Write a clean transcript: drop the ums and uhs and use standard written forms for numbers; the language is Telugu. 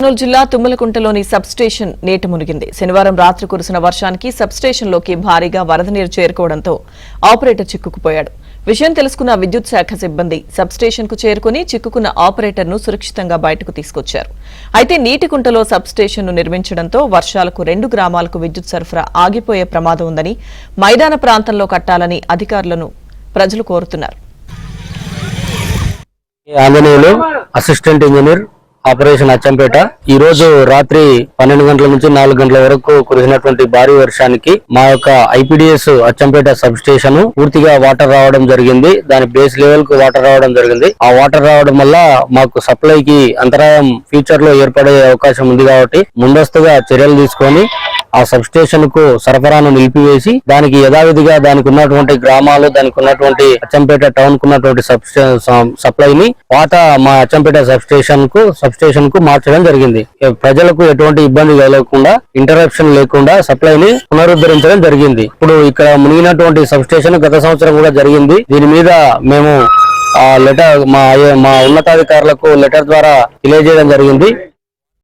కర్నూలు జిల్లా తుమ్మలకుంటలోని సబ్ స్టేషన్ నీట మునిగింది. శనివారం రాత్రి కురిసిన వర్షానికి సబ్ స్టేషన్లోకి భారీగా వరద నీరు చేరుకోవడంతో ఆపరేటర్ చిక్కుకుపోయాడు. విషయం తెలుసుకున్న విద్యుత్ శాఖ సిబ్బంది సబ్ స్టేషన్ కు చేరుకుని చిక్కుకున్న ఆపరేటర్ ను సురక్షితంగా బయటకు తీసుకొచ్చారు. అయితే నీటికుంటలో సబ్ స్టేషన్ ను నిర్మించడంతో వర్షాలకు 2 గ్రామాలకు విద్యుత్ సరఫరా ఆగిపోయే ప్రమాదం ఉందని, మైదాన ప్రాంతంలో కట్టాలని అధికారులను ప్రజలు కోరుతున్నారు. Anjaneyulu, assistant engineer, operation Achampet. ఈ రోజు రాత్రి 12 గంటల నుంచి 4 గంటల వరకు కురిసినటువంటి భారీ వర్షానికి మా యొక్క ఐపీడీఎస్ అచ్చంపేట సబ్ స్టేషన్ పూర్తిగా వాటర్ రావడం జరిగింది. దాని బేస్ లెవెల్ కు వాటర్ రావడం జరిగింది. ఆ వాటర్ రావడం వల్ల మాకు సప్లైకి అంతరాయం ఫ్యూచర్ లో ఏర్పడే అవకాశం ఉంది కాబట్టి ముందస్తుగా చర్యలు తీసుకొని ఆ సబ్ స్టేషన్ కు సరఫరాను నిలిపివేసి దానికి యథావిధిగా దానికి ఉన్నటువంటి గ్రామాలు, దానికి ఉన్నటువంటి అచ్చంపేట టౌన్ కు ఉన్నటువంటి సప్లైని పాత మా అచ్చంపేట సబ్ స్టేషన్ కు మార్చడం జరిగింది. ప్రజలకు ఎటువంటి ఇబ్బంది కలగకుండా, ఇంటరప్షన్ లేకుండా సప్లైని పునరుద్ధరించడం జరిగింది. ఇప్పుడు ఇక్కడ మునిగినటువంటి సబ్ స్టేషన్ గత సంవత్సరం కూడా జరిగింది. దీని మీద మేము లెటర్ మా ఉన్నతాధికారులకు లెటర్ ద్వారా తెలియజేయడం జరిగింది.